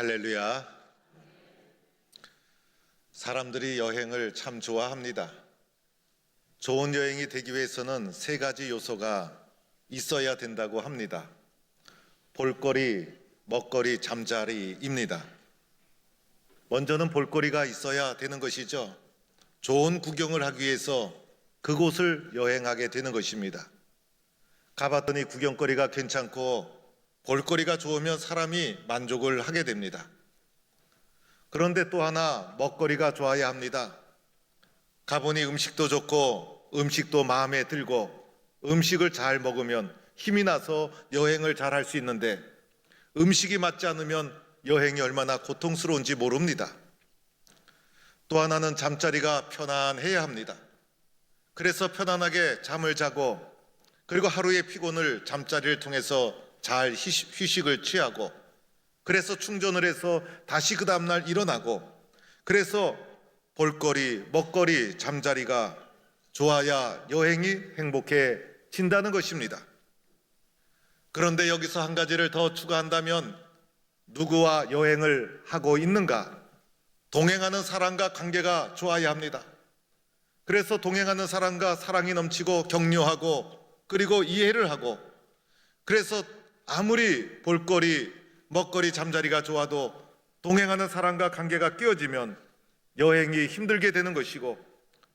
할렐루야. 사람들이 여행을 참 좋아합니다. 좋은 여행이 되기 위해서는 세 가지 요소가 있어야 된다고 합니다. 볼거리, 먹거리, 잠자리입니다. 먼저는 볼거리가 있어야 되는 것이죠. 좋은 구경을 하기 위해서 그곳을 여행하게 되는 것입니다. 가봤더니 구경거리가 괜찮고 볼거리가 좋으면 사람이 만족을 하게 됩니다. 그런데 또 하나 먹거리가 좋아야 합니다. 가보니 음식도 좋고 음식도 마음에 들고 음식을 잘 먹으면 힘이 나서 여행을 잘 할 수 있는데 음식이 맞지 않으면 여행이 얼마나 고통스러운지 모릅니다. 또 하나는 잠자리가 편안해야 합니다. 그래서 편안하게 잠을 자고 그리고 하루의 피곤을 잠자리를 통해서 잘 휴식을 취하고 그래서 충전을 해서 다시 그 다음날 일어나고 그래서 볼거리, 먹거리, 잠자리가 좋아야 여행이 행복해진다는 것입니다. 그런데 여기서 한 가지를 더 추가한다면 누구와 여행을 하고 있는가? 동행하는 사람과 관계가 좋아야 합니다. 그래서 동행하는 사람과 사랑이 넘치고 격려하고 그리고 이해를 하고 그래서 아무리 볼거리, 먹거리, 잠자리가 좋아도 동행하는 사람과 관계가 깨어지면 여행이 힘들게 되는 것이고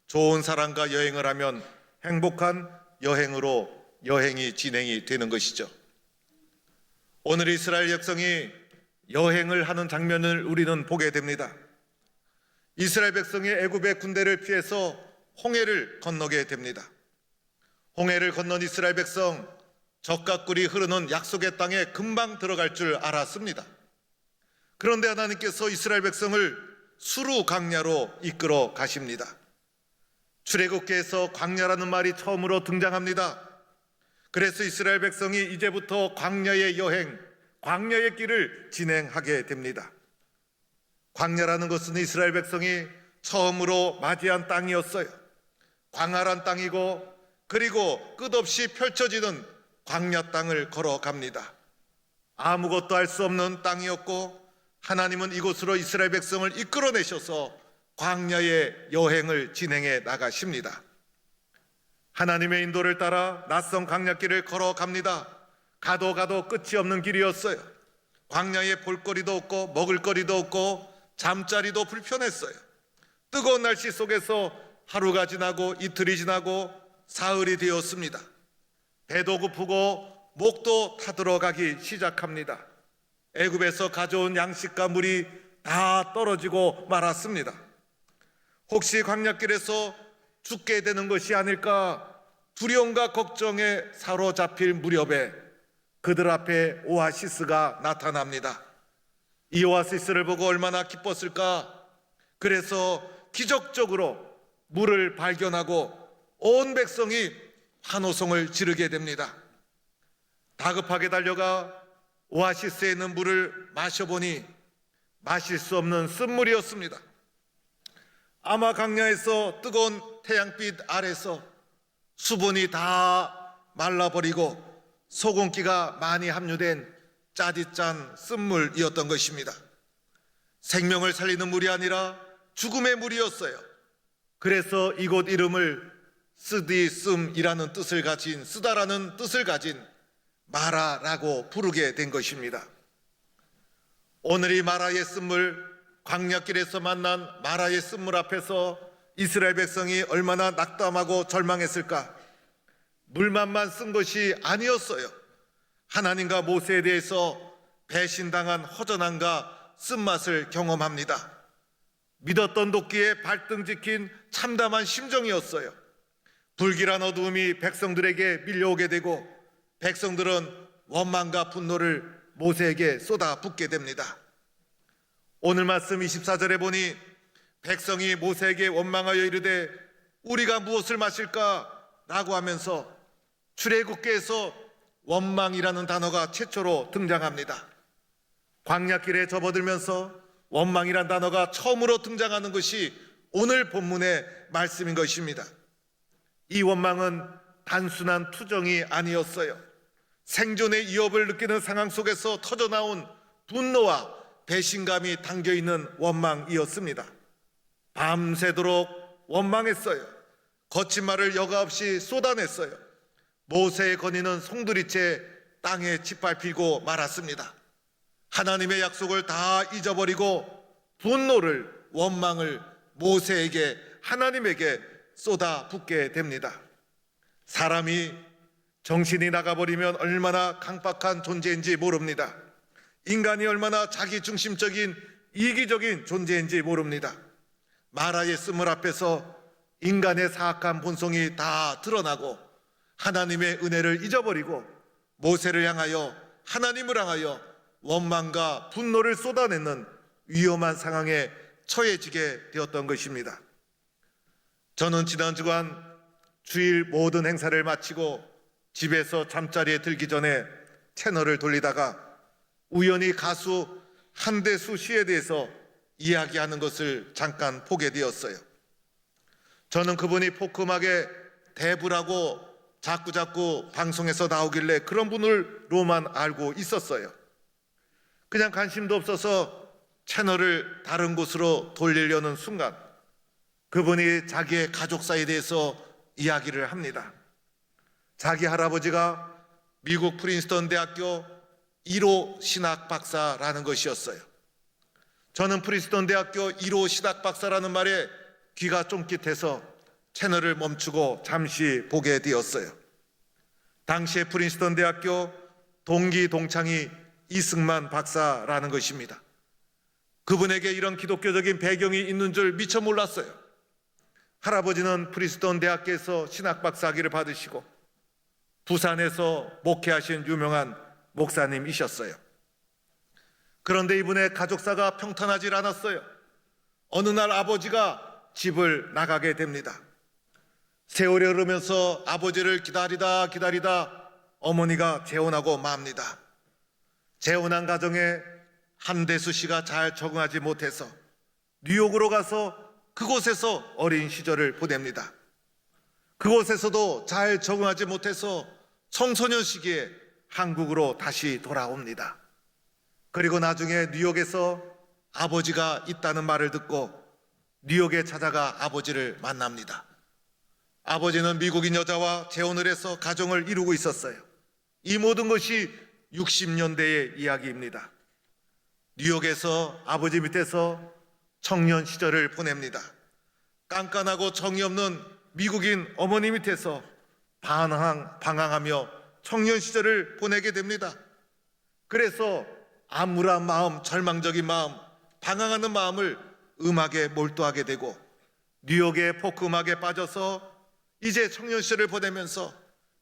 좋은 사람과 여행을 하면 행복한 여행으로 여행이 진행이 되는 것이죠. 오늘 이스라엘 백성이 여행을 하는 장면을 우리는 보게 됩니다. 이스라엘 백성이 애굽의 군대를 피해서 홍해를 건너게 됩니다. 홍해를 건넌 이스라엘 백성 젖과 꿀이 흐르는 약속의 땅에 금방 들어갈 줄 알았습니다. 그런데 하나님께서 이스라엘 백성을 수루 광야로 이끌어 가십니다. 출애굽기에서 광야라는 말이 처음으로 등장합니다. 그래서 이스라엘 백성이 이제부터 광야의 여행, 광야의 길을 진행하게 됩니다. 광야라는 것은 이스라엘 백성이 처음으로 맞이한 땅이었어요. 광활한 땅이고 그리고 끝없이 펼쳐지는 광야 땅을 걸어갑니다. 아무것도 할 수 없는 땅이었고 하나님은 이곳으로 이스라엘 백성을 이끌어내셔서 광야의 여행을 진행해 나가십니다. 하나님의 인도를 따라 낯선 광야길을 걸어갑니다. 가도 끝이 없는 길이었어요. 광야에 볼거리도 없고 먹을거리도 없고 잠자리도 불편했어요. 뜨거운 날씨 속에서 하루가 지나고 이틀이 지나고 사흘이 되었습니다. 배도 고프고 목도 타들어가기 시작합니다. 애굽에서 가져온 양식과 물이 다 떨어지고 말았습니다. 혹시 광야길에서 죽게 되는 것이 아닐까 두려움과 걱정에 사로잡힐 무렵에 그들 앞에 오아시스가 나타납니다. 이 오아시스를 보고 얼마나 기뻤을까. 그래서 기적적으로 물을 발견하고 온 백성이 환호성을 지르게 됩니다. 다급하게 달려가 오아시스에 있는 물을 마셔보니 마실 수 없는 쓴물이었습니다. 아마 광야에서 뜨거운 태양빛 아래서 수분이 다 말라버리고 소금기가 많이 함유된 짜디짠 쓴물이었던 것입니다. 생명을 살리는 물이 아니라 죽음의 물이었어요. 그래서 이곳 이름을 쓰디씀이라는 뜻을 가진 쓰다라는 뜻을 가진 마라라고 부르게 된 것입니다. 오늘 이 마라의 쓴물, 광야길에서 만난 마라의 쓴물 앞에서 이스라엘 백성이 얼마나 낙담하고 절망했을까. 물맛만 쓴 것이 아니었어요. 하나님과 모세에 대해서 배신당한 허전함과 쓴맛을 경험합니다. 믿었던 도끼에 발등 찍힌 참담한 심정이었어요. 불길한 어두움이 백성들에게 밀려오게 되고 백성들은 원망과 분노를 모세에게 쏟아붓게 됩니다. 오늘 말씀 24절에 보니 백성이 모세에게 원망하여 이르되 우리가 무엇을 마실까? 라고 하면서 출애굽기에서 원망이라는 단어가 최초로 등장합니다. 광야길에 접어들면서 원망이라는 단어가 처음으로 등장하는 것이 오늘 본문의 말씀인 것입니다. 이 원망은 단순한 투정이 아니었어요. 생존의 위협을 느끼는 상황 속에서 터져나온 분노와 배신감이 담겨있는 원망이었습니다. 밤새도록 원망했어요. 거친 말을 여과 없이 쏟아냈어요. 모세의 건의는 송두리째 땅에 짓밟히고 말았습니다. 하나님의 약속을 다 잊어버리고 분노를, 원망을 모세에게, 하나님에게 쏟아붓게 됩니다. 사람이 정신이 나가버리면 얼마나 강박한 존재인지 모릅니다. 인간이 얼마나 자기중심적인 이기적인 존재인지 모릅니다. 마라의 쓴물 앞에서 인간의 사악한 본성이 다 드러나고 하나님의 은혜를 잊어버리고 모세를 향하여, 하나님을 향하여 원망과 분노를 쏟아내는 위험한 상황에 처해지게 되었던 것입니다. 저는 지난 주간 주일 모든 행사를 마치고 집에서 잠자리에 들기 전에 채널을 돌리다가 우연히 가수 한대수 씨에 대해서 이야기하는 것을 잠깐 보게 되었어요. 저는 그분이 포크 음악의 대부라고 자꾸자꾸 방송에서 나오길래 그런 분으로만 알고 있었어요. 그냥 관심도 없어서 채널을 다른 곳으로 돌리려는 순간 그분이 자기의 가족사에 대해서 이야기를 합니다. 자기 할아버지가 미국 프린스턴 대학교 1호 신학 박사라는 것이었어요. 저는 프린스턴 대학교 1호 신학 박사라는 말에 귀가 쫑깃해서 채널을 멈추고 잠시 보게 되었어요. 당시에 프린스턴 대학교 동기 동창이 이승만 박사라는 것입니다. 그분에게 이런 기독교적인 배경이 있는 줄 미처 몰랐어요. 할아버지는 프린스턴 대학교에서 신학 박사학위를 받으시고 부산에서 목회하신 유명한 목사님이셨어요. 그런데 이분의 가족사가 평탄하지 않았어요. 어느 날 아버지가 집을 나가게 됩니다. 세월이 흐르면서 아버지를 기다리다 어머니가 재혼하고 맙니다. 재혼한 가정에 한대수 씨가 잘 적응하지 못해서 뉴욕으로 가서 그곳에서 어린 시절을 보냅니다. 그곳에서도 잘 적응하지 못해서 청소년 시기에 한국으로 다시 돌아옵니다. 그리고 나중에 뉴욕에서 아버지가 있다는 말을 듣고 뉴욕에 찾아가 아버지를 만납니다. 아버지는 미국인 여자와 재혼을 해서 가정을 이루고 있었어요. 이 모든 것이 60년대의 이야기입니다. 뉴욕에서 아버지 밑에서 청년 시절을 보냅니다. 깐깐하고 정이 없는 미국인 어머니 밑에서 방황하며 청년 시절을 보내게 됩니다. 그래서 암울한 마음, 절망적인 마음, 방황하는 마음을 음악에 몰두하게 되고 뉴욕의 포크 음악에 빠져서 이제 청년 시절을 보내면서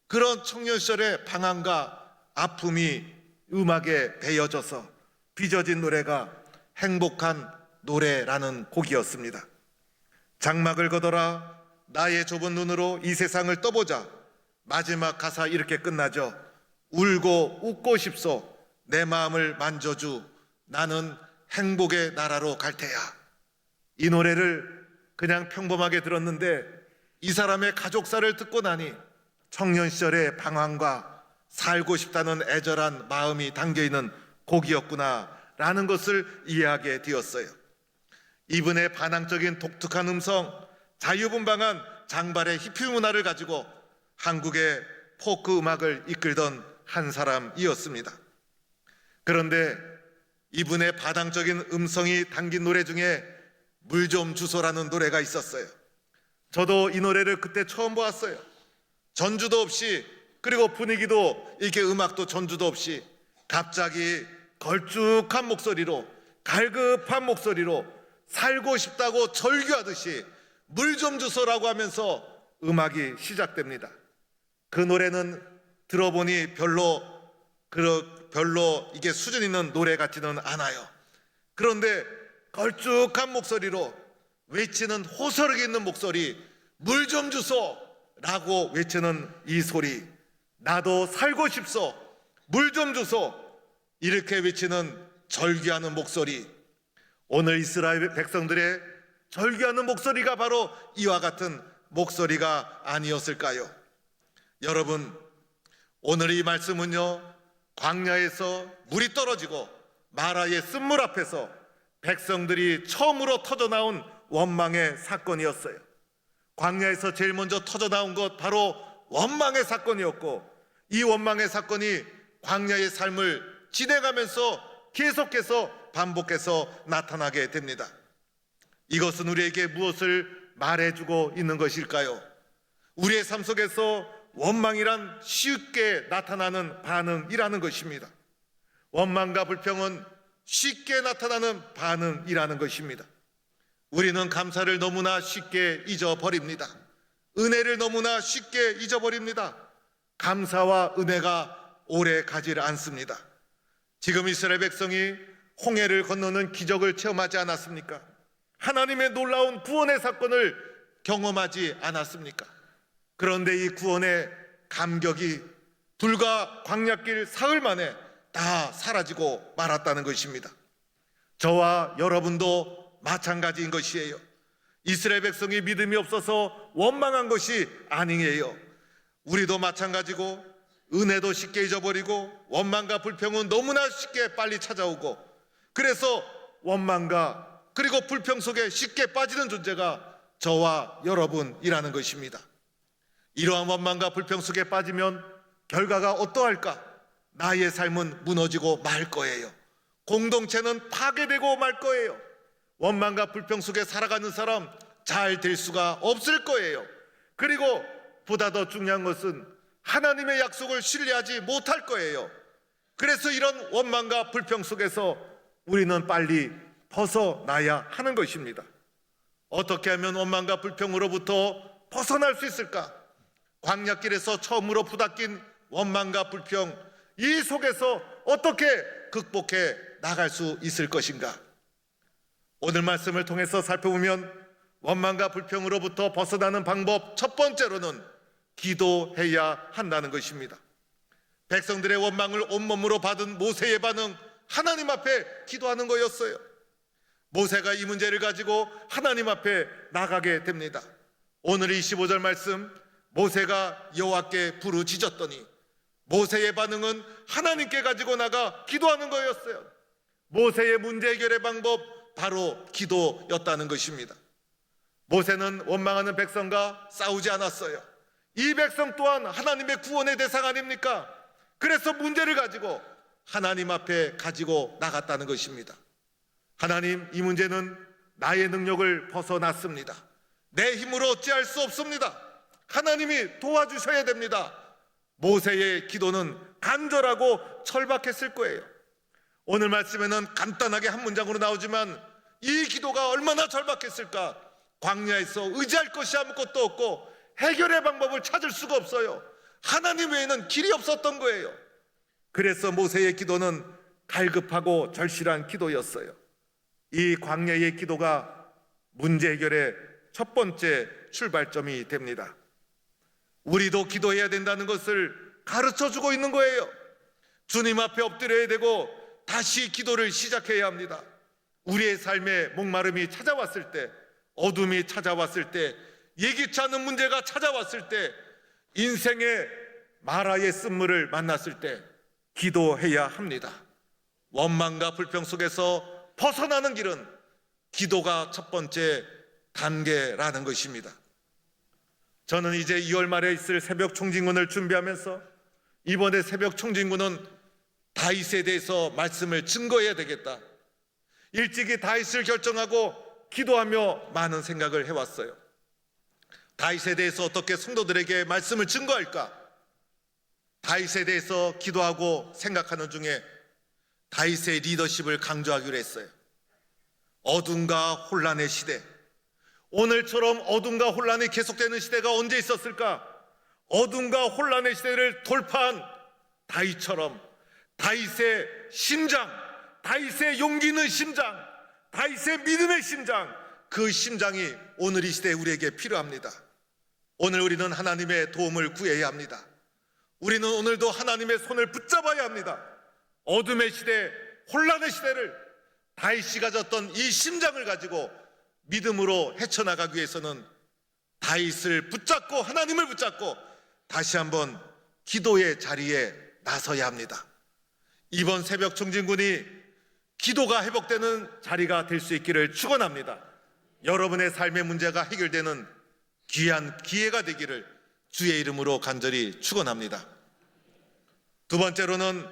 그런 청년 시절의 방황과 아픔이 음악에 배어져서 빚어진 노래가 행복한 노래라는 곡이었습니다. 장막을 걷어라 나의 좁은 눈으로 이 세상을 떠보자. 마지막 가사 이렇게 끝나죠. 울고 웃고 싶소 내 마음을 만져주 나는 행복의 나라로 갈 테야. 이 노래를 그냥 평범하게 들었는데 이 사람의 가족사를 듣고 나니 청년 시절의 방황과 살고 싶다는 애절한 마음이 담겨있는 곡이었구나라는 것을 이해하게 되었어요. 이분의 반항적인 독특한 음성, 자유분방한 장발의 히피 문화를 가지고 한국의 포크 음악을 이끌던 한 사람이었습니다. 그런데 이분의 반항적인 음성이 담긴 노래 중에 물 좀 주소라는 노래가 있었어요. 저도 이 노래를 그때 처음 보았어요. 전주도 없이, 그리고 분위기도 이렇게 음악도 전주도 없이 갑자기 걸쭉한 목소리로, 갈급한 목소리로 살고 싶다고 절규하듯이 물 좀 주소라고 하면서 음악이 시작됩니다. 그 노래는 들어보니 별로 이게 수준 있는 노래 같지는 않아요. 그런데 걸쭉한 목소리로 외치는, 호소력 있는 목소리, 물 좀 주소 라고 외치는 이 소리, 나도 살고 싶소, 물 좀 주소, 이렇게 외치는 절규하는 목소리, 오늘 이스라엘 백성들의 절규하는 목소리가 바로 이와 같은 목소리가 아니었을까요? 여러분, 오늘 이 말씀은요, 광야에서 물이 떨어지고 마라의 쓴물 앞에서 백성들이 처음으로 터져나온 원망의 사건이었어요. 광야에서 제일 먼저 터져나온 것 바로 원망의 사건이었고, 이 원망의 사건이 광야의 삶을 진행하면서 계속해서 반복해서 나타나게 됩니다. 이것은 우리에게 무엇을 말해주고 있는 것일까요? 우리의 삶 속에서 원망이란 쉽게 나타나는 반응이라는 것입니다. 원망과 불평은 쉽게 나타나는 반응이라는 것입니다. 우리는 감사를 너무나 쉽게 잊어버립니다. 은혜를 너무나 쉽게 잊어버립니다. 감사와 은혜가 오래 가지를 않습니다. 지금 이스라엘 백성이 홍해를 건너는 기적을 체험하지 않았습니까? 하나님의 놀라운 구원의 사건을 경험하지 않았습니까? 그런데 이 구원의 감격이 불과 광야길 사흘 만에 다 사라지고 말았다는 것입니다. 저와 여러분도 마찬가지인 것이에요. 이스라엘 백성이 믿음이 없어서 원망한 것이 아니에요. 우리도 마찬가지고, 은혜도 쉽게 잊어버리고, 원망과 불평은 너무나 쉽게 빨리 찾아오고, 그래서 원망과 그리고 불평 속에 쉽게 빠지는 존재가 저와 여러분이라는 것입니다. 이러한 원망과 불평 속에 빠지면 결과가 어떠할까? 나의 삶은 무너지고 말 거예요. 공동체는 파괴되고 말 거예요. 원망과 불평 속에 살아가는 사람 잘 될 수가 없을 거예요. 그리고 보다 더 중요한 것은 하나님의 약속을 신뢰하지 못할 거예요. 그래서 이런 원망과 불평 속에서 우리는 빨리 벗어나야 하는 것입니다. 어떻게 하면 원망과 불평으로부터 벗어날 수 있을까? 광야길에서 처음으로 부닥긴 원망과 불평, 이 속에서 어떻게 극복해 나갈 수 있을 것인가? 오늘 말씀을 통해서 살펴보면 원망과 불평으로부터 벗어나는 방법 첫 번째로는 기도해야 한다는 것입니다. 백성들의 원망을 온몸으로 받은 모세의 반응, 하나님 앞에 기도하는 거였어요. 모세가 이 문제를 가지고 하나님 앞에 나가게 됩니다. 오늘 25절 말씀, 모세가 여호와께 부르짖었더니 모세의 반응은 하나님께 가지고 나가 기도하는 거였어요. 모세의 문제 해결의 방법 바로 기도였다는 것입니다. 모세는 원망하는 백성과 싸우지 않았어요. 이 백성 또한 하나님의 구원의 대상 아닙니까? 그래서 문제를 가지고 하나님 앞에 가지고 나갔다는 것입니다. 하나님, 이 문제는 나의 능력을 벗어났습니다. 내 힘으로 어찌할 수 없습니다. 하나님이 도와주셔야 됩니다. 모세의 기도는 간절하고 철박했을 거예요. 오늘 말씀에는 간단하게 한 문장으로 나오지만 이 기도가 얼마나 절박했을까? 광야에서 의지할 것이 아무것도 없고 해결의 방법을 찾을 수가 없어요. 하나님 외에는 길이 없었던 거예요. 그래서 모세의 기도는 갈급하고 절실한 기도였어요. 이 광야의 기도가 문제 해결의 첫 번째 출발점이 됩니다. 우리도 기도해야 된다는 것을 가르쳐주고 있는 거예요. 주님 앞에 엎드려야 되고 다시 기도를 시작해야 합니다. 우리의 삶에 목마름이 찾아왔을 때, 어둠이 찾아왔을 때, 예기치 않은 문제가 찾아왔을 때, 인생의 마라의 쓴물을 만났을 때 기도해야 합니다. 원망과 불평 속에서 벗어나는 길은 기도가 첫 번째 단계라는 것입니다. 저는 이제 2월 말에 있을 새벽 총진군을 준비하면서 이번에 새벽 총진군은 다윗에 대해서 말씀을 증거해야 되겠다. 일찍이 다윗을 결정하고 기도하며 많은 생각을 해왔어요. 다윗에 대해서 어떻게 성도들에게 말씀을 증거할까? 다윗에 대해서 기도하고 생각하는 중에 다윗의 리더십을 강조하기로 했어요. 어둠과 혼란의 시대, 오늘처럼 어둠과 혼란이 계속되는 시대가 언제 있었을까? 어둠과 혼란의 시대를 돌파한 다윗처럼 다윗의 심장, 다윗의 용기 있는 심장, 다윗의 믿음의 심장, 그 심장이 오늘 이 시대에 우리에게 필요합니다. 오늘 우리는 하나님의 도움을 구해야 합니다. 우리는 오늘도 하나님의 손을 붙잡아야 합니다. 어둠의 시대, 혼란의 시대를 다윗이 가졌던 이 심장을 가지고 믿음으로 헤쳐나가기 위해서는 다윗을 붙잡고 하나님을 붙잡고 다시 한번 기도의 자리에 나서야 합니다. 이번 새벽 총진군이 기도가 회복되는 자리가 될 수 있기를 축원합니다. 여러분의 삶의 문제가 해결되는 귀한 기회가 되기를 주의 이름으로 간절히 축원합니다. 두 번째로는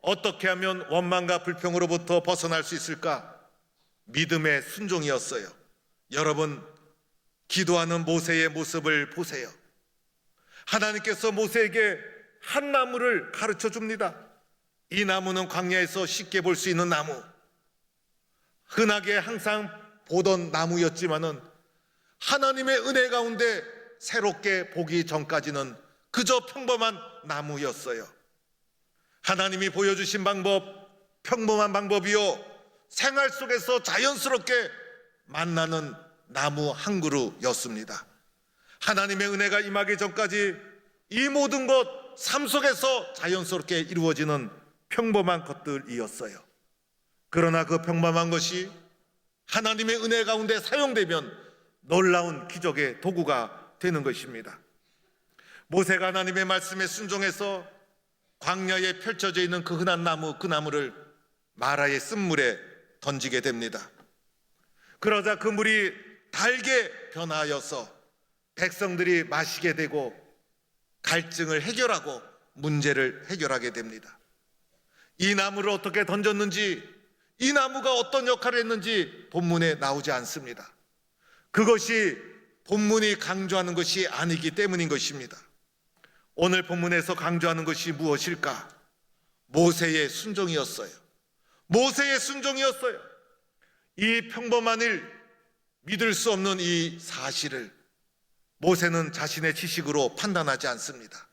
어떻게 하면 원망과 불평으로부터 벗어날 수 있을까? 믿음의 순종이었어요. 여러분, 기도하는 모세의 모습을 보세요. 하나님께서 모세에게 한 나무를 가르쳐 줍니다. 이 나무는 광야에서 쉽게 볼 수 있는 나무, 흔하게 항상 보던 나무였지만은 하나님의 은혜 가운데 새롭게 보기 전까지는 그저 평범한 나무였어요. 하나님이 보여주신 방법, 평범한 방법이요, 생활 속에서 자연스럽게 만나는 나무 한 그루였습니다. 하나님의 은혜가 임하기 전까지 이 모든 것 삶 속에서 자연스럽게 이루어지는 평범한 것들이었어요. 그러나 그 평범한 것이 하나님의 은혜 가운데 사용되면 놀라운 기적의 도구가 되는 것입니다. 모세가 하나님의 말씀에 순종해서 광야에 펼쳐져 있는 그 흔한 나무, 그 나무를 마라의 쓴물에 던지게 됩니다. 그러자 그 물이 달게 변하여서 백성들이 마시게 되고 갈증을 해결하고 문제를 해결하게 됩니다. 이 나무를 어떻게 던졌는지, 이 나무가 어떤 역할을 했는지 본문에 나오지 않습니다. 그것이 본문이 강조하는 것이 아니기 때문인 것입니다. 오늘 본문에서 강조하는 것이 무엇일까? 모세의 순종이었어요. 모세의 순종이었어요. 이 평범한 일, 믿을 수 없는 이 사실을 모세는 자신의 지식으로 판단하지 않습니다.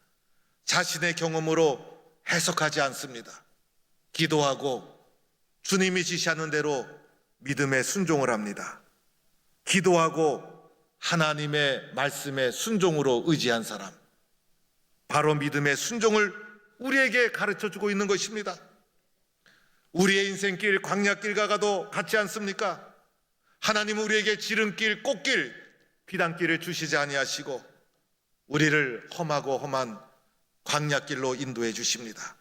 자신의 경험으로 해석하지 않습니다. 기도하고 주님이 지시하는 대로 믿음에 순종을 합니다. 기도하고 하나님의 말씀에 순종으로 의지한 사람, 바로 믿음의 순종을 우리에게 가르쳐주고 있는 것입니다. 우리의 인생길, 광야길 가도 같지 않습니까? 하나님은 우리에게 지름길, 꽃길, 피단길을 주시지 아니하시고 우리를 험하고 험한 광야길로 인도해 주십니다.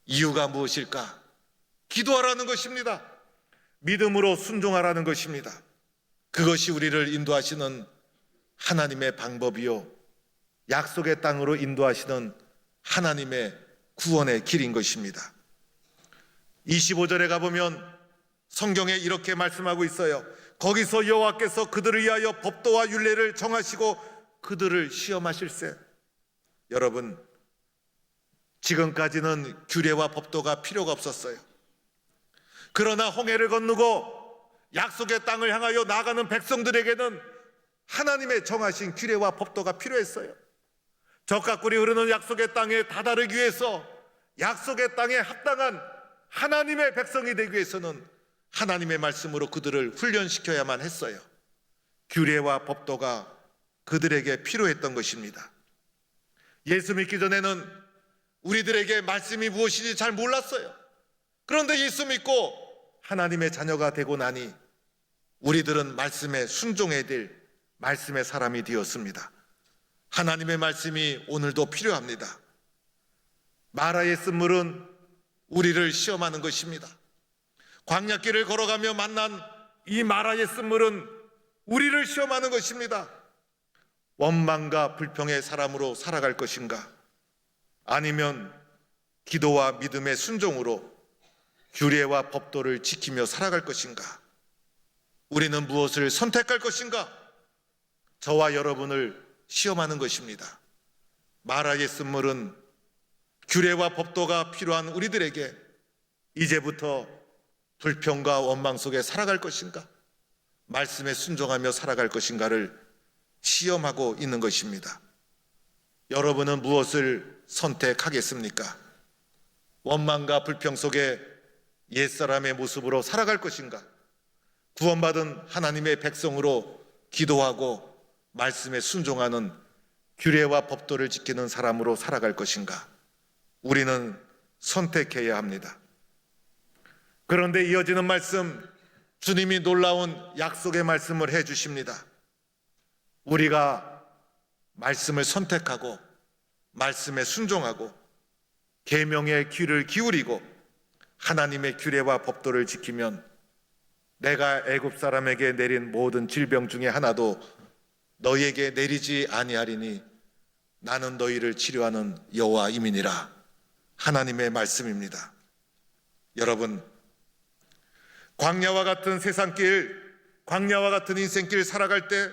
이유가 무엇일까? 기도하라는 것입니다. 믿음으로 순종하라는 것입니다. 그것이 우리를 인도하시는 하나님의 방법이요, 약속의 땅으로 인도하시는 하나님의 구원의 길인 것입니다. 25절에 가보면 성경에 이렇게 말씀하고 있어요. 거기서 여호와께서 그들을 위하여 법도와 율례를 정하시고 그들을 시험하실세. 여러분, 지금까지는 규례와 법도가 필요가 없었어요. 그러나 홍해를 건너고 약속의 땅을 향하여 나가는 백성들에게는 하나님의 정하신 규례와 법도가 필요했어요. 적과 꿀이 흐르는 약속의 땅에 다다르기 위해서, 약속의 땅에 합당한 하나님의 백성이 되기 위해서는 하나님의 말씀으로 그들을 훈련시켜야만 했어요. 규례와 법도가 그들에게 필요했던 것입니다. 예수 믿기 전에는 우리들에게 말씀이 무엇인지 잘 몰랐어요. 그런데 예수 믿고 하나님의 자녀가 되고 나니 우리들은 말씀에 순종해야 될 말씀의 사람이 되었습니다. 하나님의 말씀이 오늘도 필요합니다. 마라의 쓴물은 우리를 시험하는 것입니다. 광야길을 걸어가며 만난 이 마라의 쓴물은 우리를 시험하는 것입니다. 원망과 불평의 사람으로 살아갈 것인가? 아니면 기도와 믿음의 순종으로 규례와 법도를 지키며 살아갈 것인가? 우리는 무엇을 선택할 것인가? 저와 여러분을 시험하는 것입니다. 마라의 쓴물은 규례와 법도가 필요한 우리들에게 이제부터 불평과 원망 속에 살아갈 것인가? 말씀에 순종하며 살아갈 것인가를 시험하고 있는 것입니다. 여러분은 무엇을 선택하겠습니까? 원망과 불평 속에 옛사람의 모습으로 살아갈 것인가? 구원받은 하나님의 백성으로 기도하고 말씀에 순종하는 규례와 법도를 지키는 사람으로 살아갈 것인가? 우리는 선택해야 합니다. 그런데 이어지는 말씀, 주님이 놀라운 약속의 말씀을 해주십니다. 우리가 말씀을 선택하고 말씀에 순종하고 계명의 귀를 기울이고 하나님의 규례와 법도를 지키면 내가 애굽 사람에게 내린 모든 질병 중에 하나도 너희에게 내리지 아니하리니 나는 너희를 치료하는 여호와임이니라. 하나님의 말씀입니다. 여러분, 광야와 같은 세상길, 광야와 같은 인생길 살아갈 때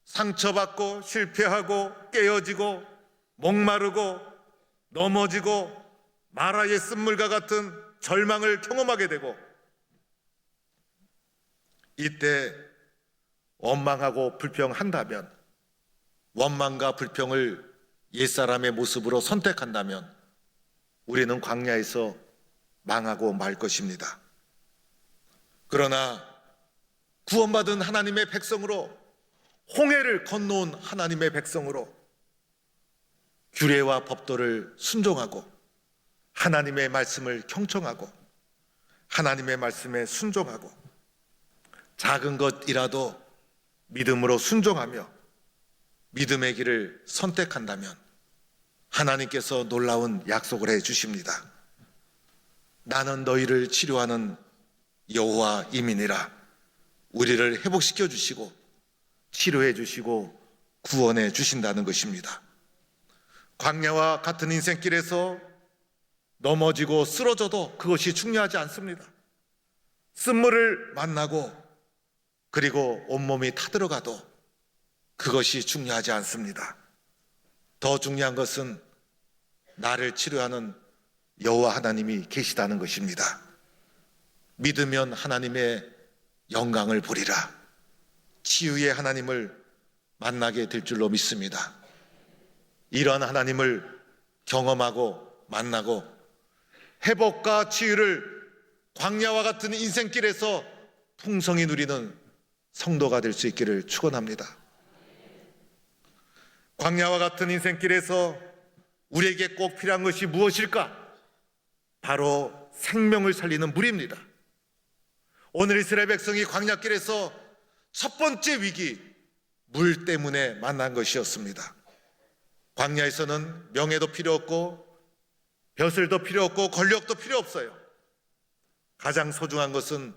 상처받고 실패하고 깨어지고 목마르고 넘어지고 마라의 쓴물과 같은 절망을 경험하게 되고, 이때 원망하고 불평한다면, 원망과 불평을 옛사람의 모습으로 선택한다면 우리는 광야에서 망하고 말 것입니다. 그러나 구원받은 하나님의 백성으로, 홍해를 건너온 하나님의 백성으로 규례와 법도를 순종하고 하나님의 말씀을 경청하고 하나님의 말씀에 순종하고 작은 것이라도 믿음으로 순종하며 믿음의 길을 선택한다면 하나님께서 놀라운 약속을 해 주십니다. 나는 너희를 치료하는 여호와임이니라. 우리를 회복시켜 주시고 치료해 주시고 구원해 주신다는 것입니다. 광야와 같은 인생길에서 넘어지고 쓰러져도 그것이 중요하지 않습니다. 쓴물을 만나고 그리고 온몸이 타들어가도 그것이 중요하지 않습니다. 더 중요한 것은 나를 치료하는 여호와 하나님이 계시다는 것입니다. 믿으면 하나님의 영광을 보리라. 치유의 하나님을 만나게 될 줄로 믿습니다. 이러한 하나님을 경험하고 만나고 회복과 치유를 광야와 같은 인생길에서 풍성히 누리는 성도가 될 수 있기를 축원합니다. 광야와 같은 인생길에서 우리에게 꼭 필요한 것이 무엇일까? 바로 생명을 살리는 물입니다. 오늘 이스라엘 백성이 광야길에서 첫 번째 위기, 물 때문에 만난 것이었습니다. 광야에서는 명예도 필요 없고 벼슬도 필요 없고 권력도 필요 없어요. 가장 소중한 것은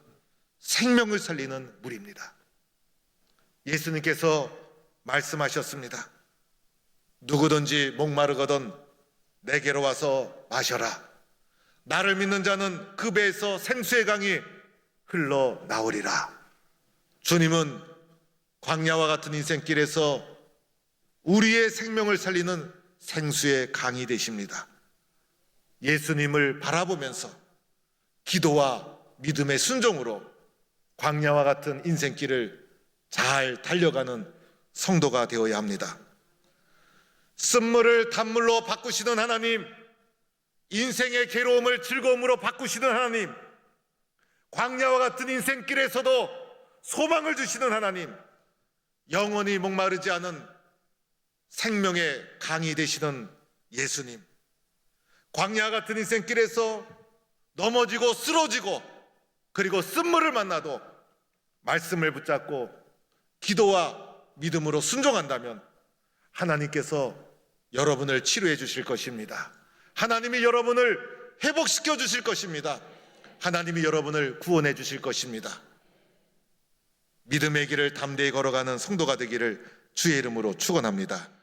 생명을 살리는 물입니다. 예수님께서 말씀하셨습니다. 누구든지 목마르거든 내게로 와서 마셔라. 나를 믿는 자는 그 배에서 생수의 강이 흘러나오리라. 주님은 광야와 같은 인생길에서 우리의 생명을 살리는 생수의 강이 되십니다. 예수님을 바라보면서 기도와 믿음의 순종으로 광야와 같은 인생길을 잘 달려가는 성도가 되어야 합니다. 쓴물을 단물로 바꾸시는 하나님, 인생의 괴로움을 즐거움으로 바꾸시는 하나님, 광야와 같은 인생길에서도 소망을 주시는 하나님, 영원히 목마르지 않은 생명의 강이 되시는 예수님, 광야 같은 인생길에서 넘어지고 쓰러지고 그리고 쓴물을 만나도 말씀을 붙잡고 기도와 믿음으로 순종한다면 하나님께서 여러분을 치료해 주실 것입니다. 하나님이 여러분을 회복시켜 주실 것입니다. 하나님이 여러분을 구원해 주실 것입니다. 믿음의 길을 담대히 걸어가는 성도가 되기를 주의 이름으로 축원합니다.